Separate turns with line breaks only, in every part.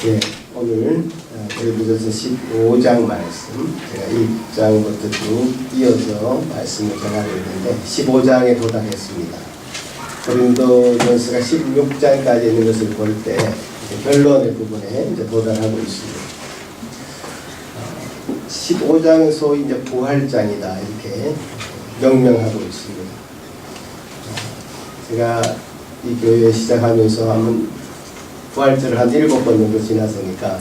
예, 오늘 고린도전서 15장 말씀, 제가 1장부터 쭉 이어서 말씀을 전하고 있는데 15장에 도달했습니다. 고린도전서가 16장까지 있는 것을 볼 때 결론의 부분에 이제 도달하고 있습니다. 15장은 소위 이제 부활장이다 이렇게 명명하고 있습니다. 제가 이 교회 시작하면서 한번 부활절을 한 7번 정도 지났으니까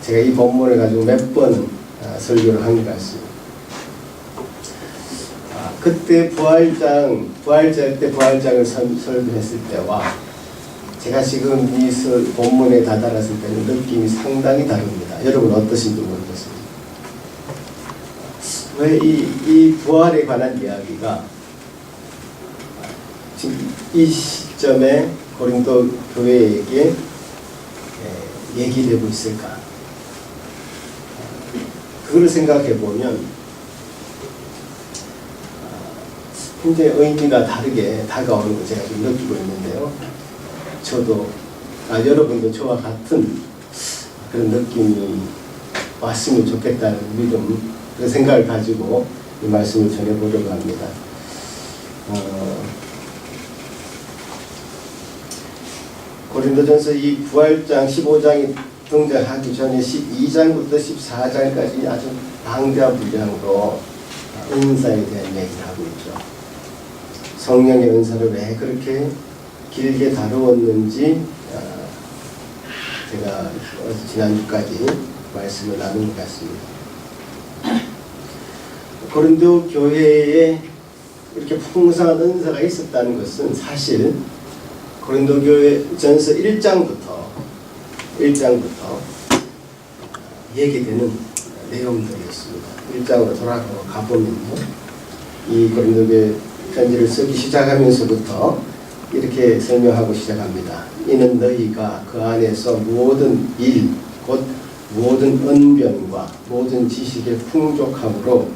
제가 이 본문을 가지고 몇 번 설교를 한 것 같습니다. 그때 부활절 때 부활장을 설교했을 때와 제가 지금 이 본문에 다다랐을 때는 느낌이 상당히 다릅니다. 여러분 어떠신지 모르겠습니다. 왜 이 부활에 관한 이야기가 지금 이 시점에 고린도 교회에게 얘기되고 있을까? 그걸 생각해 보면 굉장히 의미가 다르게 다가오는 걸 제가 좀 느끼고 있는데요. 저도 여러분도 저와 같은 그런 느낌이 왔으면 좋겠다는 믿음, 그런 생각을 가지고 이 말씀을 전해보려고 합니다. 고린도전서 이 부활장 15장이 등장하기 전에 12장부터 14장까지 아주 방자부장으로 은사에 대한 얘기를 하고 있죠. 성령의 은사를 왜 그렇게 길게 다루었는지 제가 지난주까지 말씀을 나눈 것 같습니다. 고린도 교회에 이렇게 풍성한 은사가 있었다는 것은 사실 고린도 교회 전서 1장부터 얘기되는 내용들이었습니다. 1장으로 가보면요. 이 고린도 교회 편지를 쓰기 시작하면서부터 이렇게 설명하고 시작합니다. 이는 너희가 그 안에서 모든 일, 곧 모든 언변과 모든 지식의 풍족함으로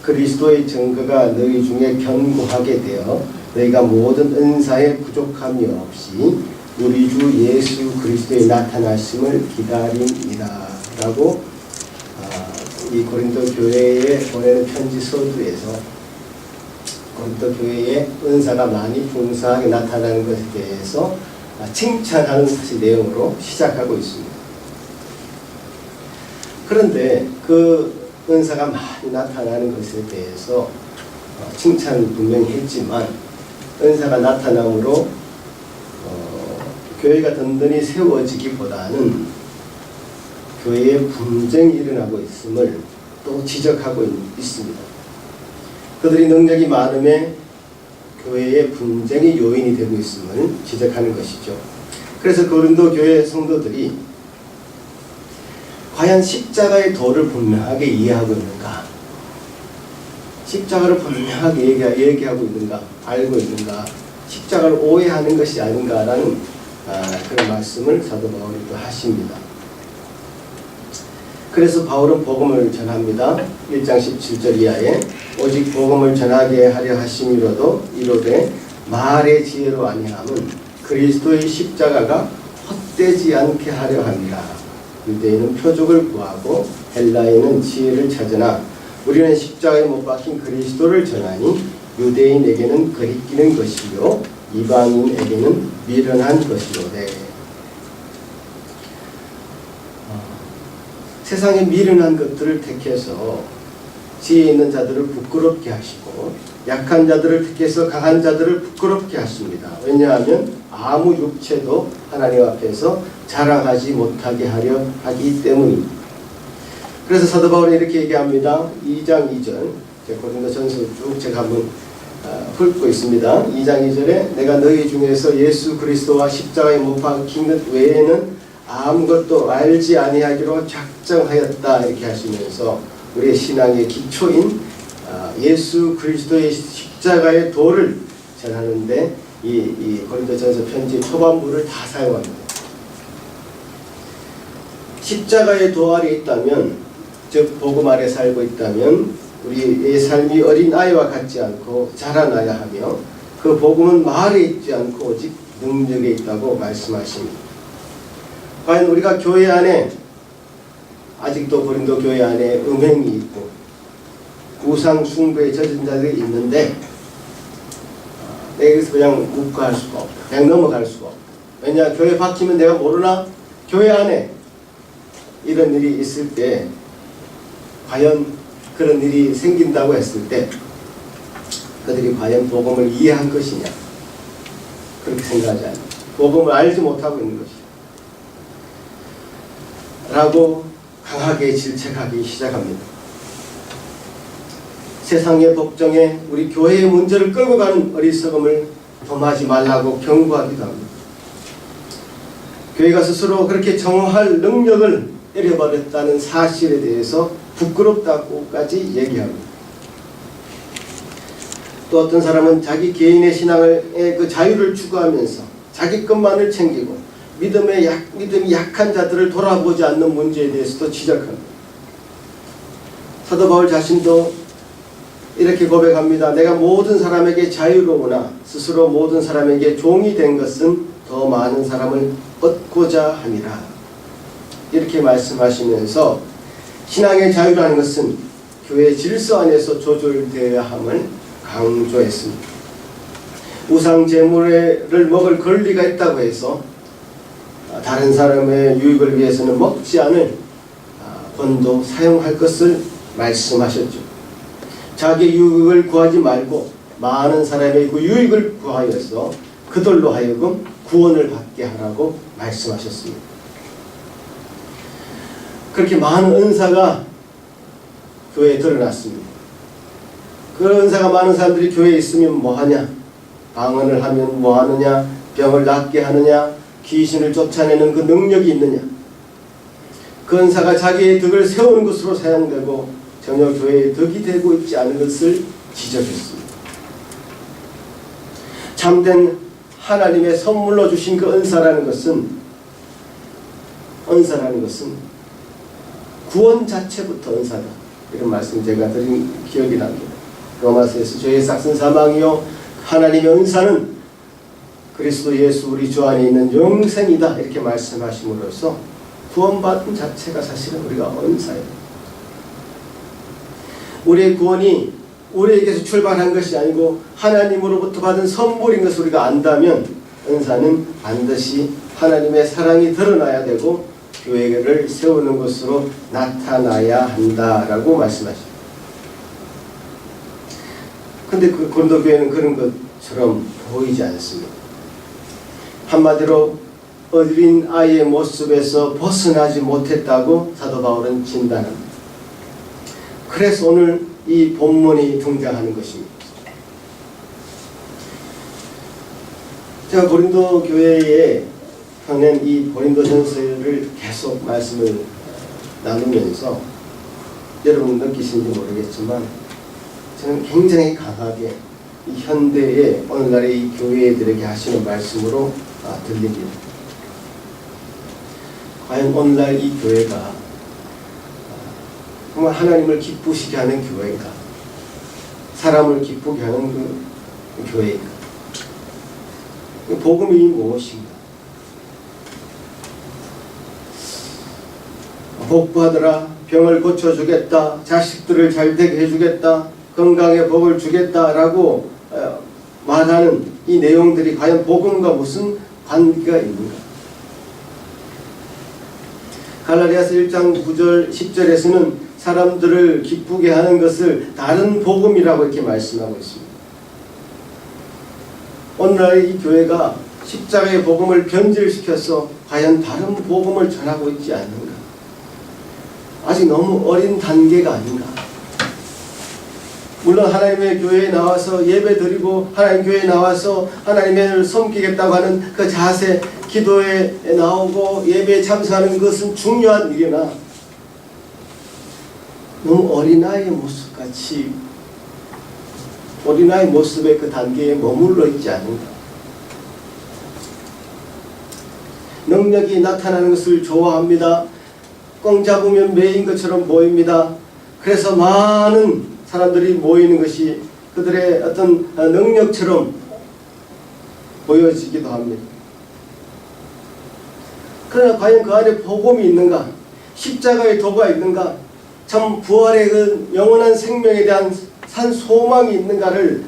그리스도의 증거가 너희 중에 견고하게 되어 너희가 모든 은사에 부족함이 없이 우리 주 예수 그리스도의 나타나심을 기다립니다. 라고 이 고린도 교회에 보내는 편지 서두에서 고린도 교회의 은사가 많이 풍성하게 나타나는 것에 대해서 칭찬하는 사실 내용으로 시작하고 있습니다. 그런데 그 은사가 많이 나타나는 것에 대해서 칭찬을 분명히 했지만 은사가 나타남으로 교회가 든든히 세워지기보다는 교회에 분쟁이 일어나고 있음을 또 지적하고 있습니다. 그들이 능력이 많음에 교회의 분쟁의 요인이 되고 있음을 지적하는 것이죠. 그래서 고린도 교회 성도들이 과연 십자가의 도를 분명하게 이해하고 있는가? 십자가를 분명하게 얘기하고 있는가? 알고 있는가? 십자가를 오해하는 것이 아닌가라는 그런 말씀을 사도 바울이 또 하십니다. 그래서 바울은 복음을 전합니다. 1장 17절 이하에 오직 복음을 전하게 하려 하심이로도 이로되 말의 지혜로 아니함은 그리스도의 십자가가 헛되지 않게 하려 합니다. 유대인은 표적을 구하고 헬라인은 지혜를 찾으나 우리는 십자가에 못 박힌 그리스도를 전하니 유대인에게는 거리끼는 것이요 이방인에게는 미련한 것이로되. 세상에 미련한 것들을 택해서 지혜 있는 자들을 부끄럽게 하시고 약한 자들을 택해서 강한 자들을 부끄럽게 하십니다. 왜냐하면 아무 육체도 하나님 앞에서 자랑하지 못하게 하려 하기 때문입니다. 그래서 사도 바울이 이렇게 얘기합니다. 2장 2절 고린도전서 쭉 제가 한번 훑고 있습니다. 2장 2절에 내가 너희 중에서 예수 그리스도와 십자가에 못 박힌 것 외에는 아무것도 알지 아니하기로 작정하였다 이렇게 하시면서 우리의 신앙의 기초인 예수 그리스도의 십자가의 도를 전하는데 이 고린도전서 편지 초반부를 다 사용합니다. 십자가의 도 아래 있다면, 즉 복음 아래 살고 있다면 우리의 삶이 어린아이와 같지 않고 자라나야 하며 그 복음은 말에 있지 않고 오직 능력에 있다고 말씀하십니다. 과연 우리가 교회 안에 아직도 고린도 교회 안에 음행이 있고 우상 숭배에 젖은 자들이 있는데 내가 여기서 그냥 묵과할 수가 없다. 그냥 넘어갈 수가 없다. 왜냐? 교회 바뀌면 내가 모르나? 교회 안에 이런 일이 있을 때 과연 그런 일이 생긴다고 했을 때 그들이 과연 복음을 이해한 것이냐? 그렇게 생각하지 않아요. 복음을 알지 못하고 있는 것이다. 라고 강하게 질책하기 시작합니다. 세상의 법정에 우리 교회의 문제를 끌고 가는 어리석음을 범하지 말라고 경고하기도 합니다. 교회가 스스로 그렇게 정화할 능력을 잃어버렸다는 사실에 대해서 부끄럽다고까지 얘기합니다. 또 어떤 사람은 자기 개인의 신앙의 그 자유를 추구하면서 자기 것만을 챙기고 믿음이 약한 자들을 돌아보지 않는 문제에 대해서도 지적합니다. 사도 바울 자신도 이렇게 고백합니다. 내가 모든 사람에게 자유로우나 스스로 모든 사람에게 종이 된 것은 더 많은 사람을 얻고자 함이라. 이렇게 말씀하시면서 신앙의 자유라는 것은 교회 질서 안에서 조절되어야 함을 강조했습니다. 우상 제물을 먹을 권리가 있다고 해서 다른 사람의 유익을 위해서는 먹지 않을 권도 사용할 것을 말씀하셨죠. 자기 유익을 구하지 말고 많은 사람의 그 유익을 구하여서 그들로 하여금 구원을 받게 하라고 말씀하셨습니다. 그렇게 많은 은사가 교회에 드러났습니다. 그 은사가 많은 사람들이 교회에 있으면 뭐하냐? 방언을 하면 뭐하느냐? 병을 낫게 하느냐? 귀신을 쫓아내는 그 능력이 있느냐? 그 은사가 자기의 덕을 세우는 것으로 사용되고 전혀 교회의 덕이 되고 있지 않은 것을 지적했습니다. 참된 하나님의 선물로 주신 그 은사라는 것은 구원 자체부터 은사다. 이런 말씀 제가 드린 기억이 납니다. 로마서에서 죄의 삭은 사망이요 하나님의 은사는 그리스도 예수 우리 주 안에 있는 영생이다. 이렇게 말씀하심으로써 구원받은 자체가 사실은 우리가 은사예요. 우리의 구원이 우리에게서 출발한 것이 아니고 하나님으로부터 받은 선물인 것을 우리가 안다면 은사는 반드시 하나님의 사랑이 드러나야 되고 교회를 세우는 것으로 나타나야 한다라고 말씀하십니다. 그런데 그 고린도 교회는 그런 것처럼 보이지 않습니다. 한마디로 어린 아이의 모습에서 벗어나지 못했다고 사도 바울은 진단합니다. 그래서 오늘 이 본문이 등장하는 것입니다. 제가 고린도 교회에 펴낸 이 고린도전서를 계속 말씀을 나누면서 여러분 느끼시는지 모르겠지만 저는 굉장히 강하게 이 현대의 오늘날의 이 교회들에게 하시는 말씀으로 들립니다. 과연 오늘날 이 교회가 정말 하나님을 기쁘시게 하는 교회인가? 사람을 기쁘게 하는 그 교회인가? 복음이 무엇인가? 복받으라, 병을 고쳐주겠다, 자식들을 잘되게 해주겠다, 건강에 복을 주겠다라고 말하는 이 내용들이 과연 복음과 무슨 관계가 있는가? 갈라디아서 1장 9절 10절에서는 사람들을 기쁘게 하는 것을 다른 복음이라고 이렇게 말씀하고 있습니다. 오늘날 이 교회가 십자가의 복음을 변질시켜서 과연 다른 복음을 전하고 있지 않는가? 아직 너무 어린 단계가 아닌가? 물론 하나님의 교회에 나와서 예배 드리고 하나님 교회에 나와서 하나님을 섬기겠다고 하는 그 자세, 기도에 나오고 예배에 참석하는 것은 중요한 일이나 너무 어린아이의 모습같이 어린아이 모습의 그 단계에 머물러 있지 않은가? 능력이 나타나는 것을 좋아합니다. 꽁 잡으면 매인 것처럼 보입니다. 그래서 많은 사람들이 모이는 것이 그들의 어떤 능력처럼 보여지기도 합니다. 그러나 과연 그 안에 복음이 있는가? 십자가의 도가 있는가? 참 부활의 그 영원한 생명에 대한 산 소망이 있는가를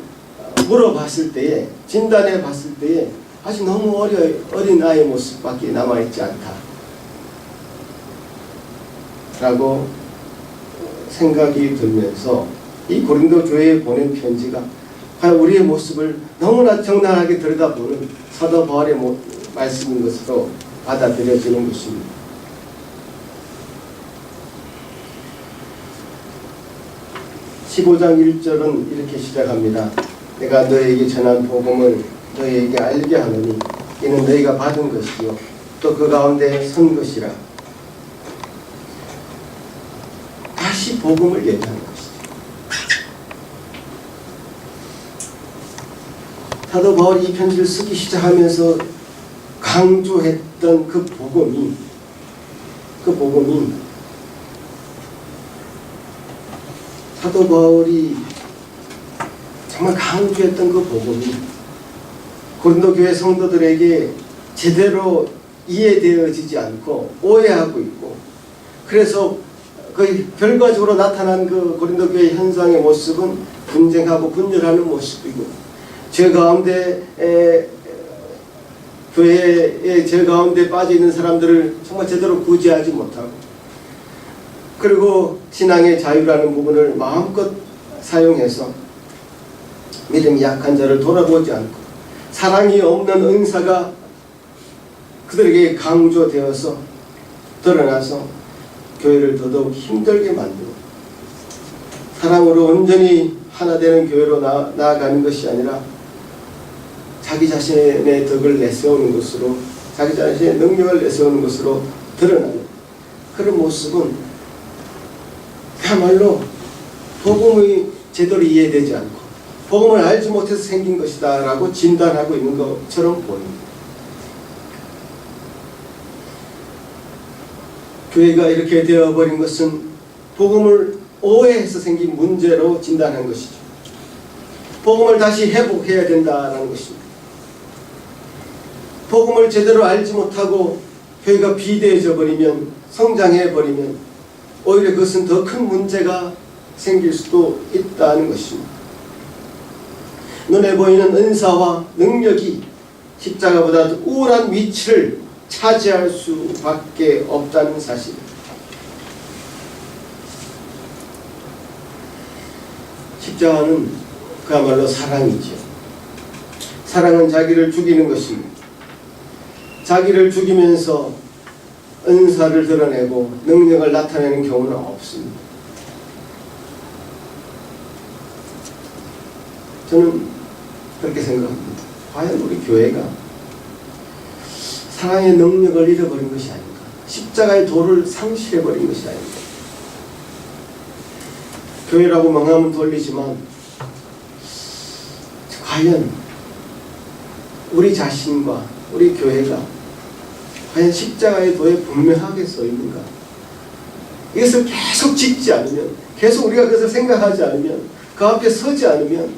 물어봤을 때에, 진단해 봤을 때에 아직 너무 어린 아이의 모습밖에 남아있지 않다 라고 생각이 들면서 이 고린도 교회에 보낸 편지가 과연 우리의 모습을 너무나 적나라하게 들여다보는 사도 바울의 말씀인 것으로 받아들여지는 것입니다. 15장 1절은 이렇게 시작합니다. 내가 너에게 전한 복음을 너에게 알게 하노니 이는 너희가 받은 것이요 또 그 가운데 선 것이라. 다시 복음을 얘기하는 것이죠. 사도 바울이 이 편지를 쓰기 시작하면서 강조했던 그 복음이 사도 바울이 정말 강조했던 그 복음이 고린도 교회 성도들에게 제대로 이해되어지지 않고 오해하고 있고, 그래서 거의 결과적으로 나타난 그 고린도 교회 현상의 모습은 분쟁하고 분열하는 모습이고, 죄 가운데 교회의 죄 가운데 빠져 있는 사람들을 정말 제대로 구제하지 못하고, 그리고 신앙의 자유라는 부분을 마음껏 사용해서 믿음이 약한 자를 돌아보지 않고, 사랑이 없는 은사가 그들에게 강조되어서 드러나서 교회를 더더욱 힘들게 만들고, 사랑으로 온전히 하나 되는 교회로 나아가는 것이 아니라 자기 자신의 덕을 내세우는 것으로, 자기 자신의 능력을 내세우는 것으로 드러나는 그런 모습은 그야말로 복음이 제대로 이해되지 않고 복음을 알지 못해서 생긴 것이다 라고 진단하고 있는 것처럼 보입니다. 교회가 이렇게 되어버린 것은 복음을 오해해서 생긴 문제로 진단한 것이죠. 복음을 다시 회복해야 된다는 것입니다. 복음을 제대로 알지 못하고 교회가 비대해져 버리면, 성장해 버리면 오히려 그것은 더 큰 문제가 생길 수도 있다는 것입니다. 눈에 보이는 은사와 능력이 십자가보다 우월한 위치를 차지할 수밖에 없다는 사실. 십자가는 그야말로 사랑이죠. 사랑은 자기를 죽이는 것입니다. 자기를 죽이면서 은사를 드러내고 능력을 나타내는 경우는 없습니다. 저는 그렇게 생각합니다. 과연 우리 교회가 사랑의 능력을 잃어버린 것이 아닌가, 십자가의 도를 상실해버린 것이 아닌가. 교회라고 명함은 돌리지만 과연 우리 자신과 우리 교회가 과연 십자가의 도에 분명하게 서 있는가? 이것을 계속 짓지 않으면, 계속 우리가 그것을 생각하지 않으면, 그 앞에 서지 않으면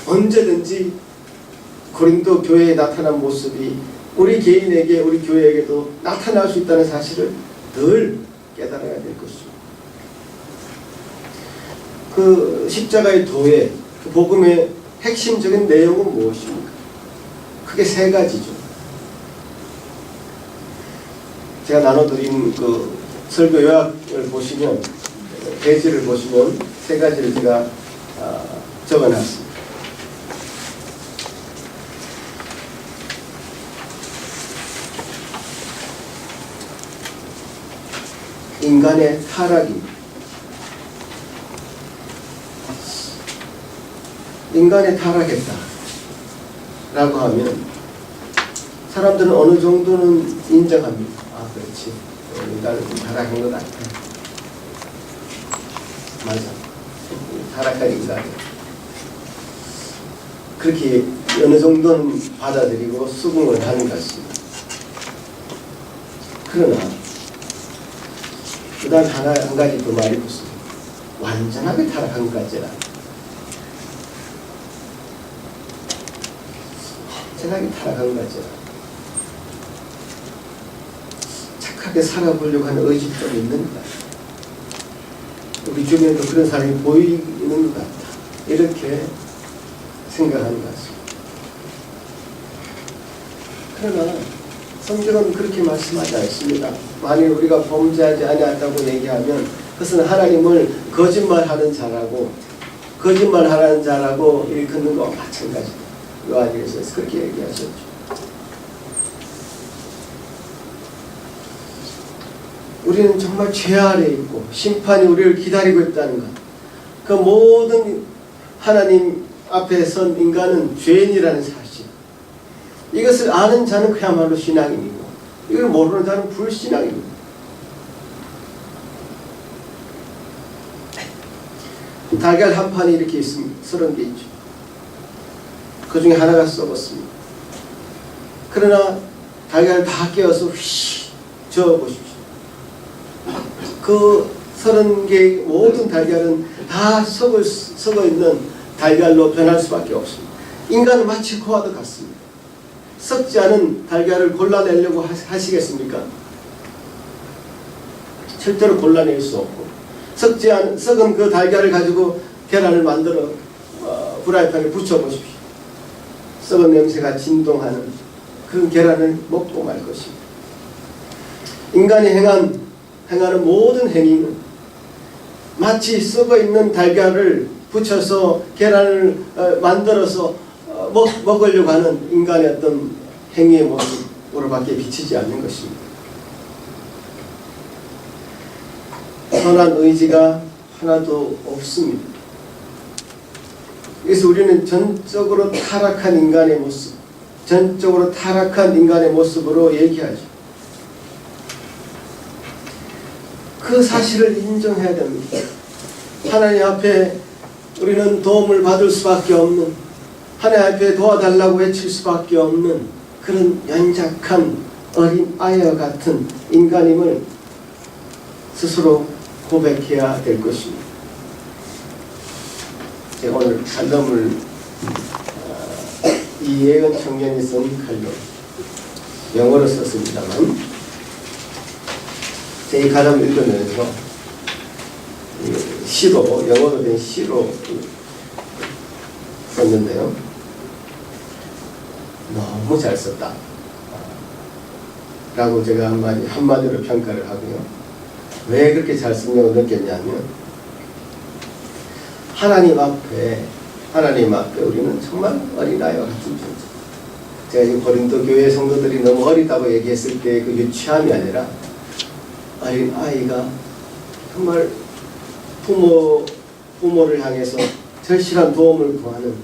언제든지 고린도 교회에 나타난 모습이 우리 개인에게, 우리 교회에게도 나타날 수 있다는 사실을 늘 깨달아야 될 것입니다. 그 십자가의 도의 그 복음의 핵심적인 내용은 무엇입니까? 크게 세 가지죠. 제가 나눠드린 그 설교 요약을 보시면, 페이지를 보시면 세 가지를 제가 적어놨습니다. 인간의 타락입니다. 인간의 타락했다 라고 하면 사람들은 어느 정도는 인정합니다. 아, 그렇지, 인간은 좀 타락한 것 같아. 맞아, 타락한 인간이. 그렇게 어느 정도는 받아들이고 수긍을 하는 것 같습니다. 그러나 그 다음 한 가지 더 말이 붙습니다. 완전하게 타락한 것까지는 완전하게 타락한 것까지는 착하게 살아보려고 하는 의지가 좀 있는 것 같다. 우리 주변에도 그런 사람이 보이는 것 같다. 이렇게 생각하는 것 같습니다. 그러나 성경은 그렇게 말씀하지 않습니다. 만일 우리가 범죄하지 아니한다고 얘기하면 그것은 하나님을 거짓말하는 자라고 일컫는 것과 마찬가지다. 요한일서에서 그렇게 얘기하셨죠. 우리는 정말 죄 아래 있고 심판이 우리를 기다리고 있다는 것. 그 모든 하나님 앞에 선 인간은 죄인이라는 사실. 이것을 아는 자는 그야말로 신앙인이고 이걸 모르는 자는 불신앙입니다. 달걀 한 판이 이렇게 있습니다. 30개 있죠. 그 중에 하나가 썩었습니다. 그러나 달걀을 다 깨어서 휘 저어보십시오. 그 30개의 모든 달걀은 다 썩어있는 달걀로 변할 수밖에 없습니다. 인간은 마치 그와도 같습니다. 썩지 않은 달걀을 골라내려고 하시겠습니까? 절대로 골라낼 수 없고 썩은 그 달걀을 가지고 계란을 만들어 프라이팬에 붙여보십시오. 썩은 냄새가 진동하는 그런 계란을 먹고 말 것입니다. 인간이 행하는 모든 행위는 마치 썩어있는 달걀을 붙여서 계란을 만들어서 먹으려고 하는 인간의 어떤 행위의 모습으로밖에 비치지 않는 것입니다. 선한 의지가 하나도 없습니다. 그래서 우리는 전적으로 타락한 인간의 모습으로 얘기하죠. 그 사실을 인정해야 됩니다. 하나님 앞에 우리는 도움을 받을 수밖에 없는, 하나님 앞에 도와달라고 외칠 수밖에 없는 그런 연약한 어린 아이와 같은 인간임을 스스로 고백해야 될 것입니다. 제가 오늘 칼럼을 이예은 청년이 쓴 칼럼, 영어로 썼습니다만 제 이 칼럼을 읽으면서 시로, 영어로 된 시로 썼는데요. 너무 잘 썼다 라고 제가 한마디로 평가를 하고요. 왜 그렇게 잘 썼냐고 느꼈냐면, 하나님 앞에 우리는 정말 어린아이와 같은 존재. 제가 지금 고린도 교회 성도들이 너무 어리다고 얘기했을 때 그 유치함이 아니라 어린아이가 정말 부모를 향해서 절실한 도움을 구하는,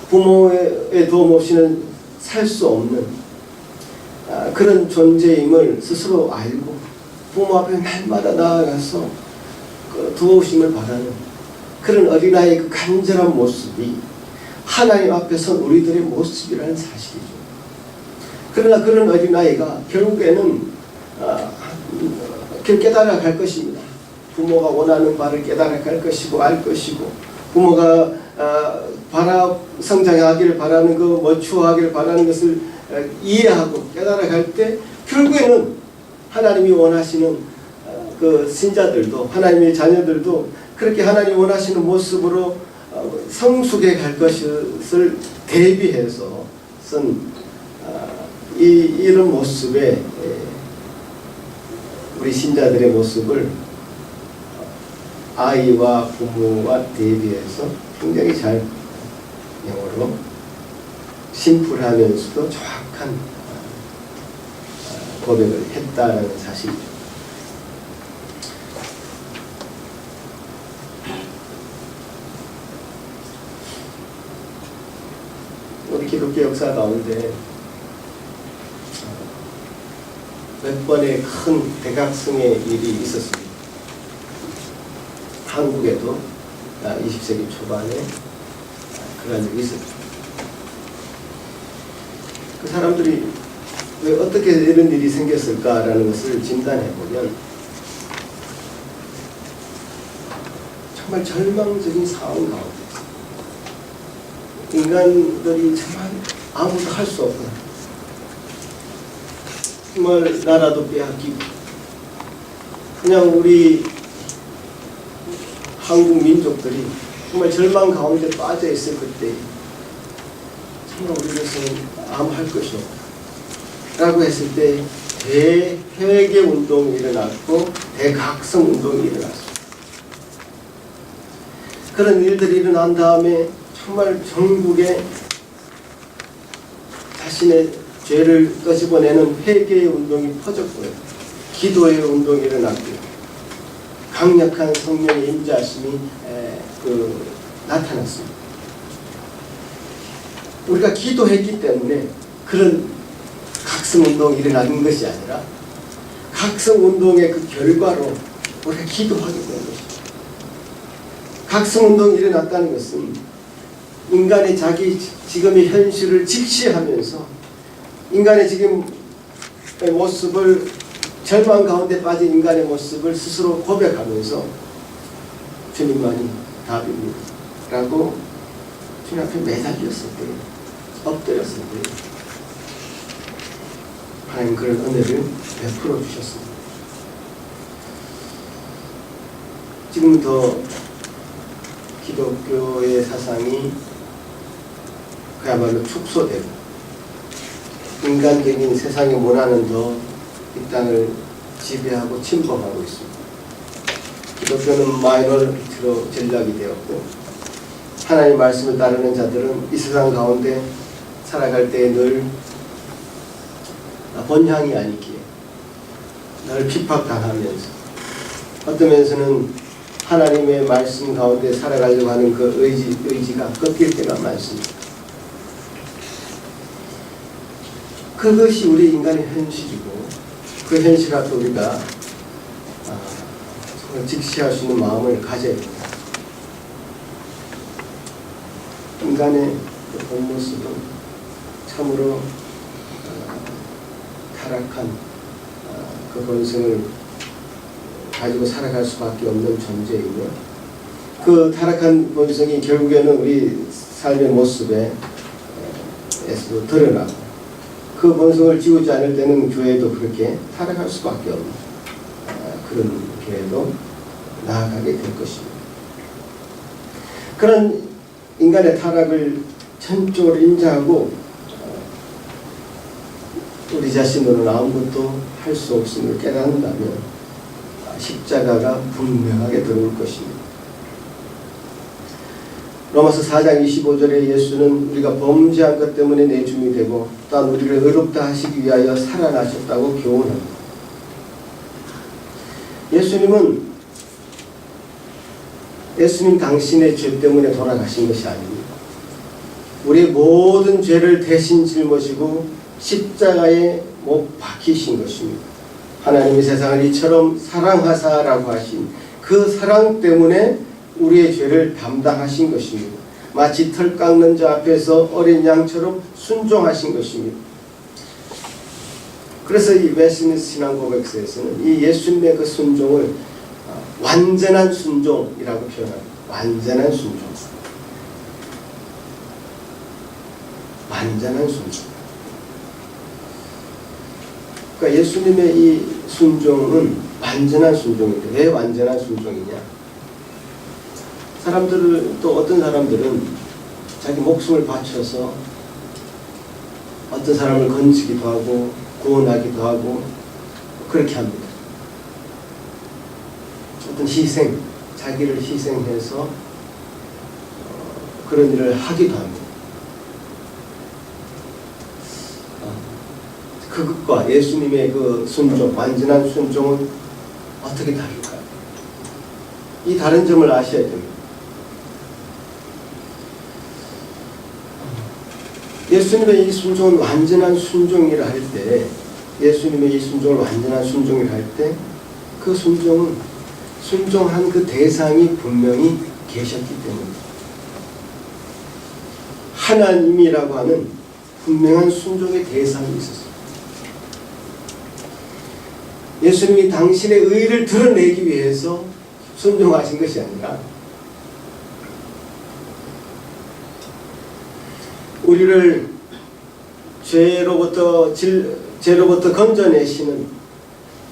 부모의 도움 없이는 살 수 없는 그런 존재임을 스스로 알고 부모 앞에 날마다 나아가서 그 도우심을 바라는 그런 어린아이의 그 간절한 모습이 하나님 앞에 선 우리들의 모습이라는 사실이죠. 그러나 그런 어린아이가 결국에는 깨달아갈 것입니다. 부모가 원하는 바를 깨달아갈 것이고 알 것이고, 부모가 성장하기를 바라는 추구하기를 바라는 것을 이해하고 깨달아갈 때 결국에는 하나님이 원하시는 그 신자들도, 하나님의 자녀들도 그렇게 하나님이 원하시는 모습으로 성숙해 갈 것을 대비해서 쓴 이런 모습에 우리 신자들의 모습을 아이와 부모와 대비해서 굉장히 잘 영어로 심플하면서도 정확한 고백을 했다는 사실이죠. 우리 기독교 역사 가운데 몇 번의 큰 대각성의 일이 있었습니다. 한국에도 20세기 초반에 그런 일이 있었죠. 그 사람들이 왜 어떻게 이런 일이 생겼을까라는 것을 진단해보면 정말 절망적인 상황 가운데 인간들이 정말 아무도 할 수 없구나. 정말 나라도 빼앗기고 그냥 우리 한국 민족들이 정말 절망 가운데 빠져 있을 그때 정말 우리로서는 아무 할 것이 없다 라고 했을 때 대회개 운동이 일어났고 대각성 운동이 일어났습니다. 그런 일들이 일어난 다음에 정말 전국에 자신의 죄를 끄집어내는 회개의 운동이 퍼졌고요. 기도의 운동이 일어났고요. 강력한 성령의 임재하심이 나타났습니다. 우리가 기도했기 때문에 그런 각성운동이 일어나는 것이 아니라 각성운동의 그 결과로 우리가 기도하게 된 것입니다. 각성운동이 일어났다는 것은 인간의 자기 지금의 현실을 직시하면서 인간의 지금의 모습을 절망 가운데 빠진 인간의 모습을 스스로 고백하면서 주님만이 답입니다 라고 주님 앞에 매달렸을 때 엎드렸을 때 하나님 그런 은혜를 베풀어 주셨습니다. 지금부터 기독교의 사상이 그야말로 축소되고 인간적인 세상의 문화는 더 이 땅을 지배하고 침범하고 있습니다. 기독교는 마이너리티로 전락이 되었고 하나님의 말씀을 따르는 자들은 이 세상 가운데 살아갈 때에 늘 본향이 아니기에 늘 핍박당하면서 어떤 면에서는 하나님의 말씀 가운데 살아가려고 하는 그 의지가 꺾일 때가 많습니다. 그것이 우리 인간의 현실이고 그 현실 앞에 우리가 정말 직시할 수 있는 마음을 가져야 됩니다. 인간의 그 본 모습은 참으로 타락한 그 본성을 가지고 살아갈 수밖에 없는 존재이며 그 타락한 본성이 결국에는 우리 삶의 모습에서 드러나고 그 본성을 지우지 않을 때는 교회도 그렇게 타락할 수밖에 없는 그런 교회로 나아가게 될 것입니다. 그런 인간의 타락을 전적으로 인정하고 우리 자신으로는 아무것도 할 수 없음을 깨닫는다면 십자가가 분명하게 들어올 것입니다. 로마서 4장 25절에 예수는 우리가 범죄한 것 때문에 내 죽음이 되고 또한 우리를 의롭다 하시기 위하여 살아나셨다고 교훈합니다. 예수님 당신의 죄 때문에 돌아가신 것이 아닙니다. 우리의 모든 죄를 대신 짊어지고 십자가에 못 박히신 것입니다. 하나님이 세상을 이처럼 사랑하사라고 하신 그 사랑 때문에 우리의 죄를 담당하신 것입니다. 마치 털 깎는 자 앞에서 어린 양처럼 순종하신 것입니다. 그래서 이 웨스트민스터 신앙 고백서에서는 이 예수님의 그 순종을 완전한 순종이라고 표현합니다. 완전한 순종. 완전한 순종. 그러니까 예수님의 이 순종은 완전한 순종인데 왜 완전한 순종이냐? 또 어떤 사람들은 자기 목숨을 바쳐서 어떤 사람을 건지기도 하고 구원하기도 하고 그렇게 합니다. 어떤 희생, 자기를 희생해서 그런 일을 하기도 합니다. 그것과 예수님의 그 순종, 완전한 순종은 어떻게 다를까요? 이 다른 점을 아셔야 됩니다. 예수님의 이 순종은 완전한 순종이라 할 때, 예수님의 이 순종을 완전한 순종이라 할 때, 그 순종은 순종한 그 대상이 분명히 계셨기 때문입니다. 하나님이라고 하는 분명한 순종의 대상이 있었습니다. 예수님이 당신의 의를 드러내기 위해서 순종하신 것이 아니라 우리를 죄로부터 죄로부터 건져내시는,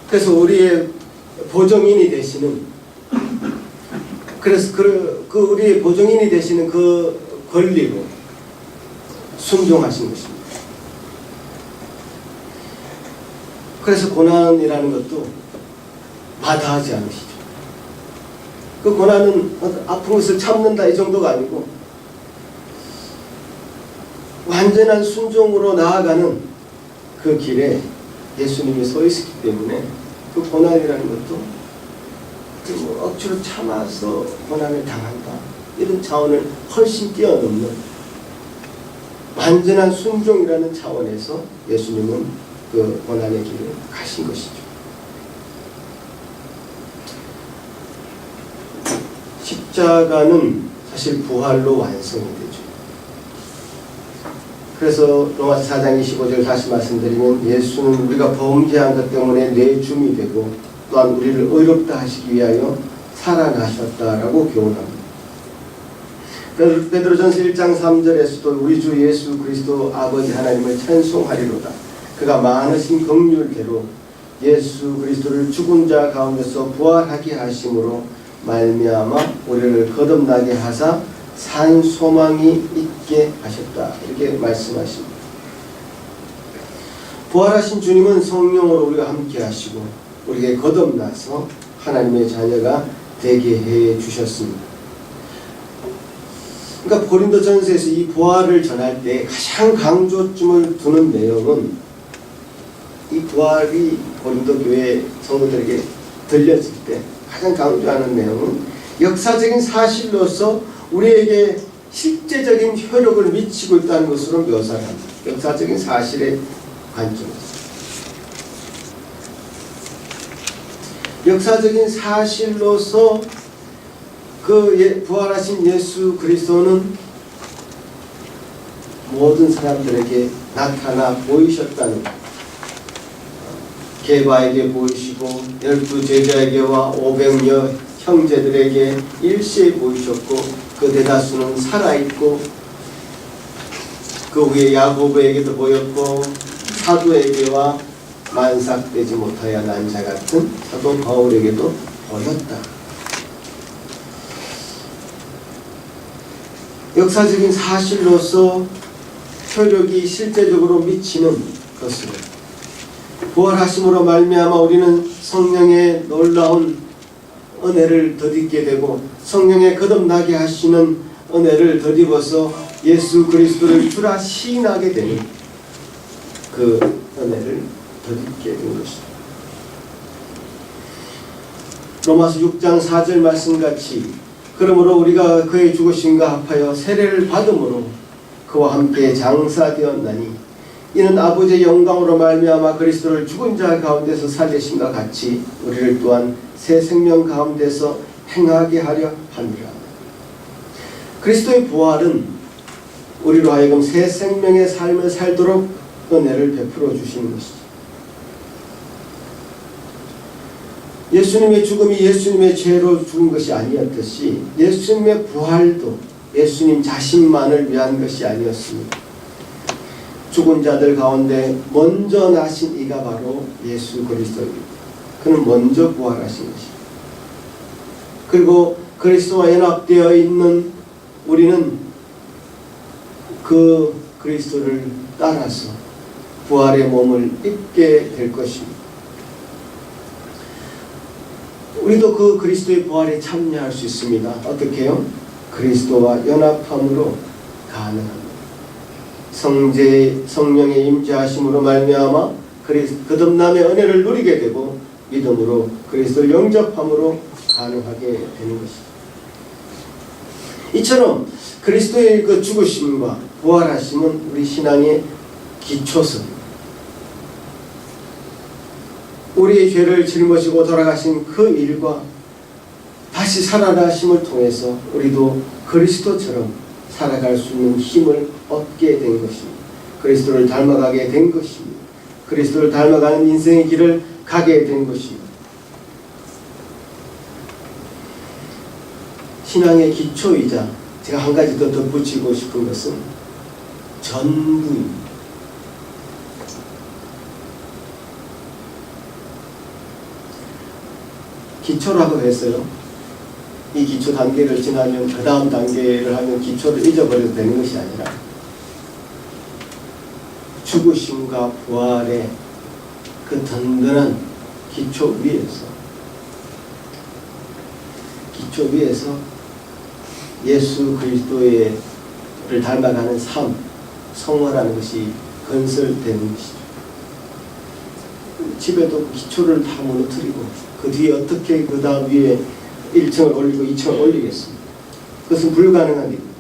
그래서 우리의 보정인이 되시는, 그래서 그 우리의 보정인이 되시는 그 권리로 순종하신 것입니다. 그래서 고난이라는 것도 마다하지 않으시죠. 그 고난은 아픈 것을 참는다 이 정도가 아니고 완전한 순종으로 나아가는 그 길에 예수님이 서 있었기 때문에 그 고난이라는 것도 억지로 참아서 고난을 당한다 이런 차원을 훨씬 뛰어넘는 완전한 순종이라는 차원에서 예수님은 그 고난의 길을 가신 것이죠. 십자가는 사실 부활로 완성이 되죠. 그래서 로마서 4장 25절 다시 말씀드리면 예수는 우리가 범죄한 것 때문에 내줌이 되고 또한 우리를 의롭다 하시기 위하여 살아나셨다라고 교훈합니다. 베드로전서 1장 3절에서도 우리 주 예수 그리스도 아버지 하나님을 찬송하리로다. 그가 많으신 긍휼대로 예수 그리스도를 죽은 자 가운데서 부활하게 하심으로 말미암아 우리를 거듭나게 하사 산 소망이 있게 하셨다. 이렇게 말씀하십니다. 부활하신 주님은 성령으로 우리가 함께 하시고 우리에게 거듭나서 하나님의 자녀가 되게 해 주셨습니다. 그러니까 고린도전서에서 이 부활을 전할 때 가장 강조점을 두는 내용은 이 부활이 고린도 교회 성도들에게 들려질 때 가장 강조하는 내용은 역사적인 사실로서 우리에게 실제적인 효력을 미치고 있다는 것으로 묘사를 합니다. 역사적인 사실의 관점에서. 역사적인 사실로서 그 부활하신 예수 그리스도는 모든 사람들에게 나타나 보이셨다는 것. 게바에게 보이시고 12 제자에게와 500여 형제들에게 일시에 보이셨고 그 대다수는 살아있고 그 후에 야고보에게도 보였고 사도에게와 만삭되지 못하여 난 자 같은 사도 바울에게도 보였다. 역사적인 사실로서 효력이 실제적으로 미치는 것으로 부활하심으로 말미암아 우리는 성령의 놀라운 은혜를 덧입게 되고 성령의 거듭나게 하시는 은혜를 덧입어서 예수 그리스도를 주라 시인하게 되는 그 은혜를 덧입게 된 것입니다. 로마서 6장 4절 말씀같이 그러므로 우리가 그의 죽으심과 합하여 세례를 받음으로 그와 함께 장사되었나니 이는 아버지의 영광으로 말미암아 그리스도를 죽은 자 가운데서 살리심과 같이 우리를 또한 새 생명 가운데서 행하게 하려 함이라. 그리스도의 부활은 우리로 하여금 새 생명의 삶을 살도록 은혜를 베풀어 주시는 것이죠. 예수님의 죽음이 예수님의 죄로 죽은 것이 아니었듯이 예수님의 부활도 예수님 자신만을 위한 것이 아니었습니다. 죽은 자들 가운데 먼저 나신 이가 바로 예수 그리스도입니다. 그는 먼저 부활하신 것입니다. 그리고 그리스도와 연합되어 있는 우리는 그 그리스도를 따라서 부활의 몸을 입게 될 것입니다. 우리도 그 그리스도의 부활에 참여할 수 있습니다. 어떻게 해요? 그리스도와 연합함으로 가능합니다. 성령의 임재하심으로 말미암아 거듭남의 은혜를 누리게 되고 믿음으로 그리스도를 영접함으로 가능하게 되는 것입니다. 이처럼 그리스도의 그 죽으심과 부활하심은 우리 신앙의 기초서입니다. 우리의 죄를 짊어지고 돌아가신 그 일과 다시 살아나심을 통해서 우리도 그리스도처럼 살아갈 수 있는 힘을 얻게 된 것입니다. 그리스도를 닮아가게 된 것입니다. 그리스도를 닮아가는 인생의 길을 가게 된 것입니다. 신앙의 기초이자 제가 한 가지 더 덧붙이고 싶은 것은 전부입니다. 기초라고 했어요. 이 기초 단계를 지나면 그 다음 단계를 하면 기초를 잊어버려도 되는 것이 아니라 죽으심과 부활의 그 든든한 기초 위에서 예수 그리스도를 닮아가는 삶, 성화라는 것이 건설되는 것이죠. 집에도 기초를 다 무너뜨리고 그 뒤에 어떻게 그 다음 위에 1층을 올리고 2층을 올리겠습니까? 그것은 불가능한 일입니다.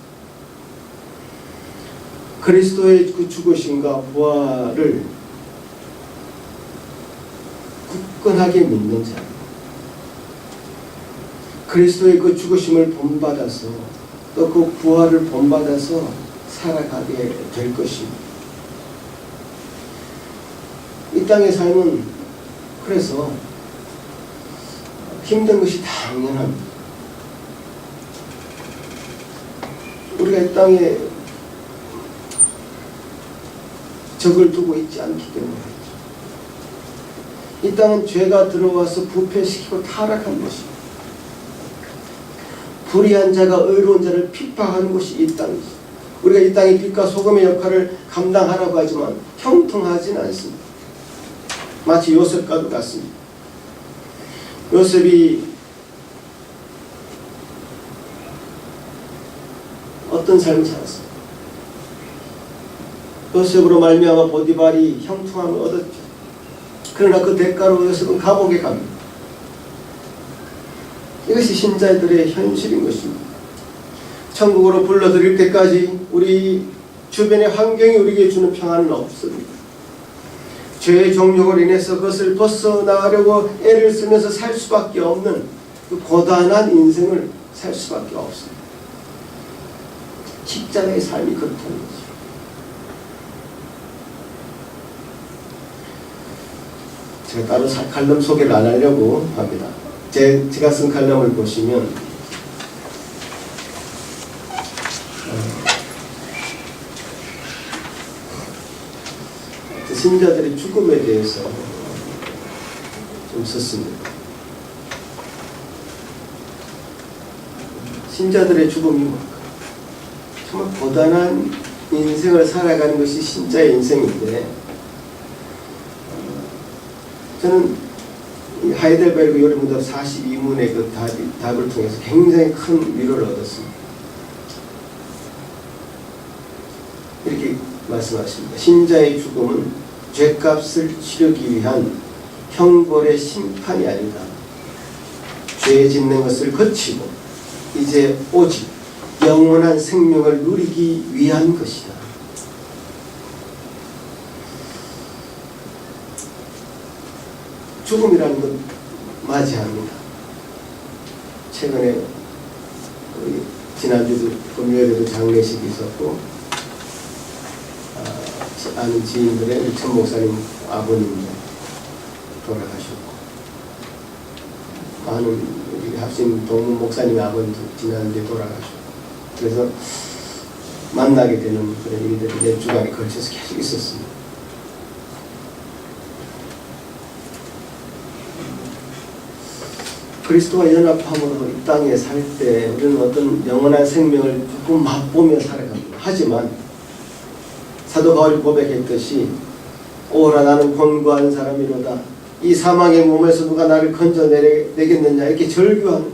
그리스도의 그 죽으심과 부활을 굳건하게 믿는 자, 그리스도의 그 죽으심을 본받아서 또 그 부활을 본받아서 살아가게 될 것입니다. 이 땅의 삶은 그래서 힘든 것이 당연합니다. 우리가 이 땅에 적을 두고 있지 않기 때문에 이 땅은 죄가 들어와서 부패시키고 타락한 것입니다. 불의한 자가 의로운 자를 핍박하는 것이 이 땅이죠. 우리가 이 땅의 빛과 소금의 역할을 감당하라고 하지만 형통하지는 않습니다. 마치 요셉과도 같습니다. 요셉이 어떤 삶을 살았습니까? 요셉으로 말미암아 보디발이 형통함을 얻었죠. 그러나 그 대가로 요셉은 감옥에 갑니다. 이것이 신자들의 현실인 것입니다. 천국으로 불러들일 때까지 우리 주변의 환경이 우리에게 주는 평안은 없습니다. 죄의 종욕을 인해서 그것을 벗어나가려고 애를 쓰면서 살 수밖에 없는 그 고단한 인생을 살 수밖에 없습니다. 직장의 삶이 그렇다는 거죠. 제가 따로 칼럼 소개를 안 하려고 합니다. 제가 쓴 칼럼을 보시면 신자들의 죽음에 대해서 좀 썼습니다. 신자들의 죽음이 뭘까? 정말 고단한 인생을 살아가는 것이 신자의 인생인데, 저는 하이델베르그 요리문답 42문의 그 답을 통해서 굉장히 큰 위로를 얻었습니다. 이렇게 말씀하십니다. 신자의 죽음은 죄값을 치르기 위한 형벌의 심판이 아니다. 죄 짓는 것을 거치고 이제 오직 영원한 생명을 누리기 위한 것이다. 죽음이라는 건 맞이합니다. 최근에 지난주도 금요일에도 장례식이 있었고, 아는 지인들의 천 목사님 아버님 돌아가셨고, 많은 우리 합심 동문 목사님 아버님도 지난주에 돌아가셨고, 그래서 만나게 되는 그런 일들이 몇 주간에 걸쳐서 계속 있었습니다. 그리스도와 연합함으로 이 땅에 살 때 우리는 어떤 영원한 생명을 조금 맛보며 살아갑니다. 하지만 사도 바울이 고백했듯이 오라 나는 권고한 사람이로다. 이 사망의 몸에서 누가 나를 건져내겠느냐, 이렇게 절규하는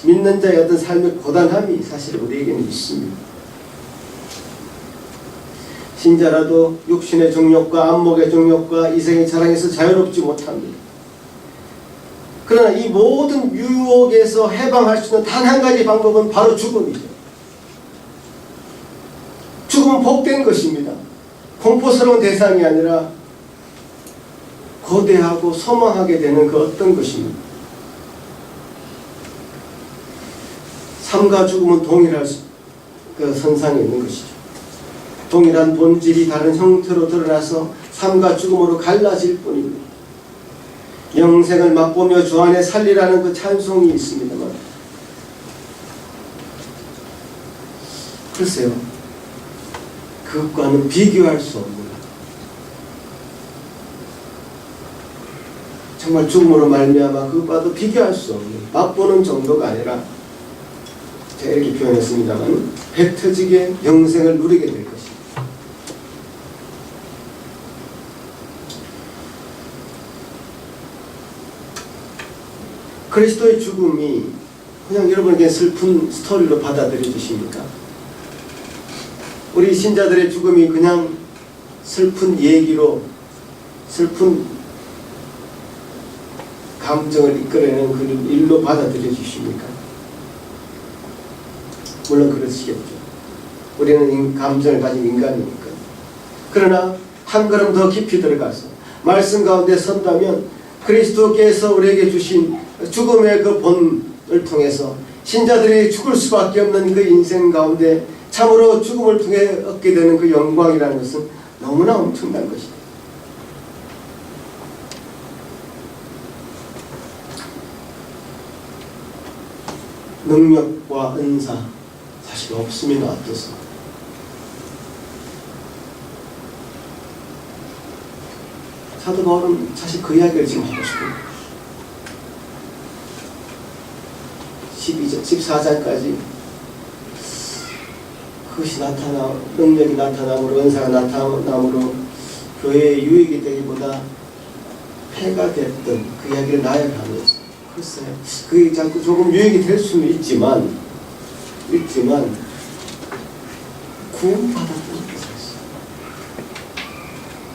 믿는 자의 어떤 삶의 고단함이 사실 우리에게는 있습니다. 신자라도 육신의 정욕과 안목의 정욕과 이생의 자랑에서 자유롭지 못합니다. 그러나 이 모든 유혹에서 해방할 수 있는 단 한 가지 방법은 바로 죽음이죠. 죽음은 복된 것입니다. 공포스러운 대상이 아니라 거대하고 소망하게 되는 그 어떤 것입니다. 삶과 죽음은 동일할 그 선상에 있는 것이죠. 동일한 본질이 다른 형태로 드러나서 삶과 죽음으로 갈라질 뿐입니다. 영생을 맛보며 주 안에 살리라는 그 찬송이 있습니다만, 글쎄요, 그것과는 비교할 수 없는 정말 죽음으로 말미암아 그것과도 비교할 수 없는, 맛보는 정도가 아니라 제가 이렇게 표현했습니다만 배 터지게 영생을 누리게 될 것입니다. 그리스도의 죽음이 그냥 여러분에게 슬픈 스토리로 받아들여 주십니까? 우리 신자들의 죽음이 그냥 슬픈 얘기로, 슬픈 감정을 이끌어내는 그런 일로 받아들여 주십니까? 물론 그러시겠죠. 우리는 감정을 가진 인간이니까. 그러나 한 걸음 더 깊이 들어가서 말씀 가운데 선다면 그리스도께서 우리에게 주신 죽음의 그 본을 통해서 신자들이 죽을 수밖에 없는 그 인생 가운데 참으로 죽음을 통해 얻게 되는 그 영광이라는 것은 너무나 엄청난 것입니다. 능력과 은사 사실 없으면 어떠소? 사도 바울은 사실 그 이야기를 지금 하고 싶어요. 14장까지 그것이 능력이 나타남으로, 은사가 나타남으로 교회의 유익이 되기보다 폐가 됐던 그 이야기를 나열하면서, 글쎄요, 그게 자꾸 조금 유익이 될 수는 있지만 구원받았던 것이었어요.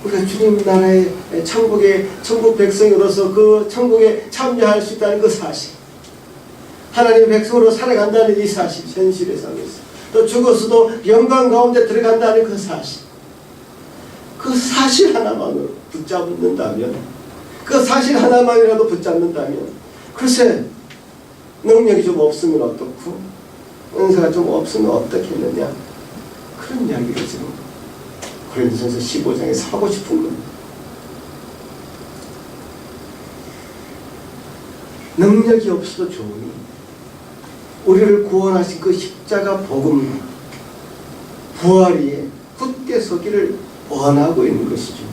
우리가 주님 나라의 천국 백성으로서 그 천국에 참여할 수 있다는 그 사실, 하나님의 백성으로 살아간다는 이 사실, 현실의 삶에서 또 죽어서도 영광 가운데 들어간다는 그 사실, 그 사실 하나만으로 붙잡는다면, 그 사실 하나만이라도 붙잡는다면, 글쎄 능력이 좀 없으면 어떻고 은사가 좀 없으면 어떻겠느냐, 그런 이야기를 지금 고린도전서 15장에서 하고 싶은 겁니다. 능력이 없어도 좋으니 우리를 구원하신 그 십자가 복음 부활 위에 굳게 서기를 원하고 있는 것이죠.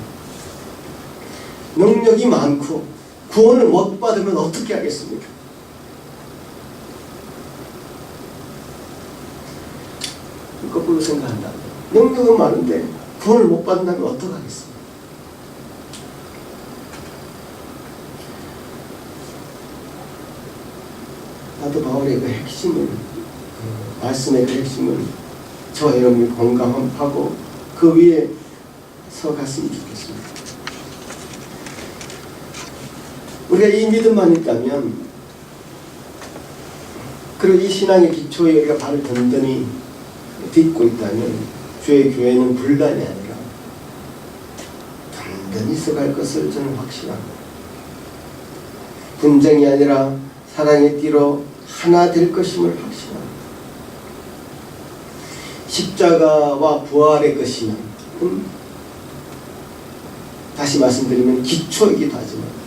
능력이 많고 구원을 못 받으면 어떻게 하겠습니까? 거꾸로 생각한다면 능력은 많은데 구원을 못 받는다면 어떡하겠습니까? 나도 바울의 그 핵심을, 말씀의 그 핵심을 저와 여러분이 공감하고 그 위에 서 갔으면 좋겠습니다. 우리가 이 믿음만 있다면, 그리고 이 신앙의 기초에 우리가 발을 든든히 딛고 있다면 주의 교회는 분란이 아니라 든든히 서갈 것을 저는 확신합니다. 분쟁이 아니라 사랑의 띠로 하나 될 것임을 확신합니다. 십자가와 부활의 것이면, 다시 말씀드리면 기초이기도 하지만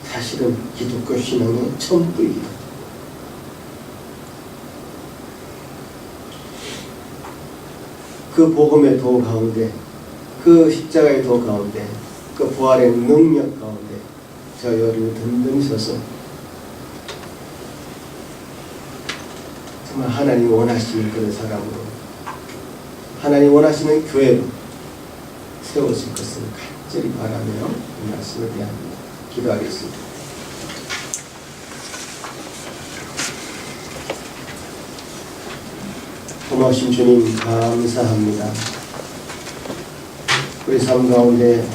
사실은 기독교 신앙의 전부이기도 합니다. 그 복음의 도 가운데, 그 십자가의 도 가운데, 그 부활의 능력 가운데 저 여러분이 든든히 서서 정말 하나님이 원하시는 그런 사람으로, 하나님이 원하시는 교회로 세워질 것을 간절히 바라며 이 말씀을 대합니다. 기도하겠습니다. 고마우신 주님 감사합니다. 우리 삶 가운데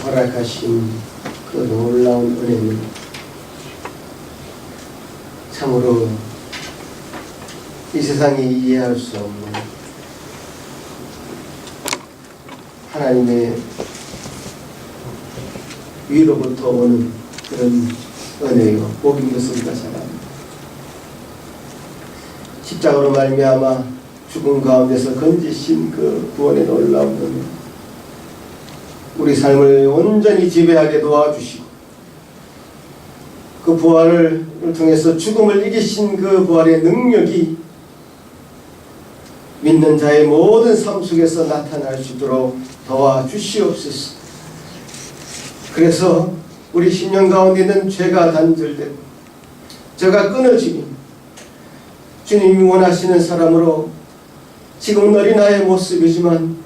허락하신 그 놀라운 은혜는 참으로 이 세상이 이해할 수 없는 하나님의 위로부터 오는 그런 은혜요 복인 것을 우리가 잘 압니다. 십자가로 말미암아 죽음 가운데서 건지신 그 구원의 놀라운 은혜, 우리 삶을 온전히 지배하게 도와주시고 그 부활을 통해서 죽음을 이기신 그 부활의 능력이 믿는 자의 모든 삶 속에서 나타날 수 있도록 도와주시옵소서. 그래서 우리 심령 가운데 있는 죄가 단절되고 죄가 끊어지니 주님이 원하시는 사람으로 지금은 어린아이의 모습이지만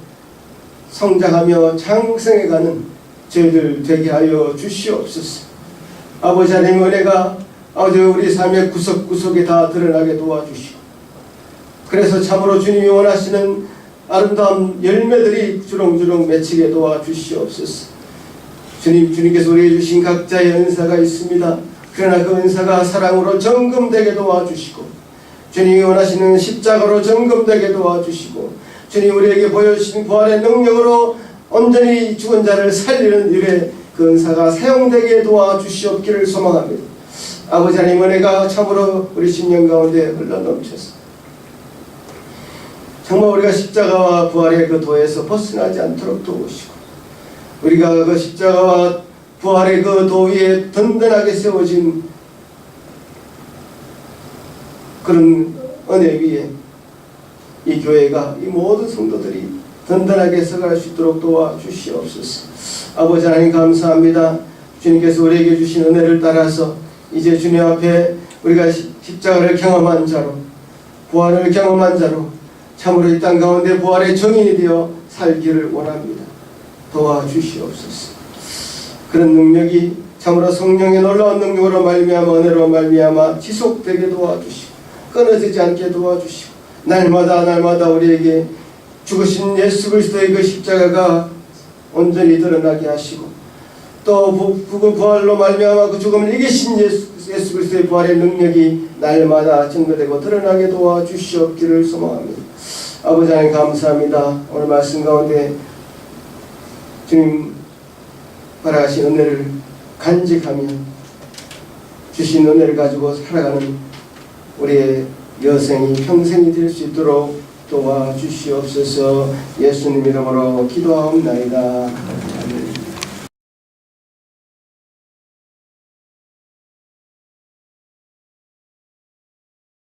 성장하며 장성해가는 저희들 되게 하여 주시옵소서. 아버지 하나님 은혜가 아버지 우리 삶의 구석구석에 다 드러나게 도와주시고, 그래서 참으로 주님이 원하시는 아름다운 열매들이 주렁주렁 맺히게 도와주시옵소서. 주님께서 우리에게 주신 각자의 은사가 있습니다. 그러나 그 은사가 사랑으로 점검되게 도와주시고, 주님이 원하시는 십자가로 점검되게 도와주시고, 주님 우리에게 보여주신 부활의 능력으로 온전히 죽은 자를 살리는 일에 그 은사가 사용되게 도와주시옵기를 소망합니다. 아버지 하나님 은혜가 참으로 우리 심령 가운데 흘러넘쳐서 정말 우리가 십자가와 부활의 그 도에서 벗어나지 않도록 도우시고, 우리가 그 십자가와 부활의 그 도 위에 든든하게 세워진 그런 은혜 위에 이 교회가, 이 모든 성도들이 든든하게 서갈 수 있도록 도와주시옵소서. 아버지 하나님 감사합니다. 주님께서 우리에게 주신 은혜를 따라서 이제 주님 앞에 우리가 십자가를 경험한 자로, 부활을 경험한 자로 참으로 이 땅 가운데 부활의 정인이 되어 살기를 원합니다. 도와주시옵소서. 그런 능력이 참으로 성령의 놀라운 능력으로 말미암아 은혜로 말미암아 지속되게 도와주시고 끊어지지 않게 도와주시고, 날마다 우리에게 죽으신 예수 그리스도의 그 십자가가 온전히 드러나게 하시고, 또 그 부활로 말미암아 그 죽음을 이기신 예수 그리스도의 부활의 능력이 날마다 증거되고 드러나게 도와주시옵기를 소망합니다. 아버지 하나님 감사합니다. 오늘 말씀 가운데 주님 바라신 은혜를 간직하며 주신 은혜를 가지고 살아가는 우리의 여생이 평생이 될 수 있도록 도와주시옵소서. 예수님 이름으로 기도하옵나이다.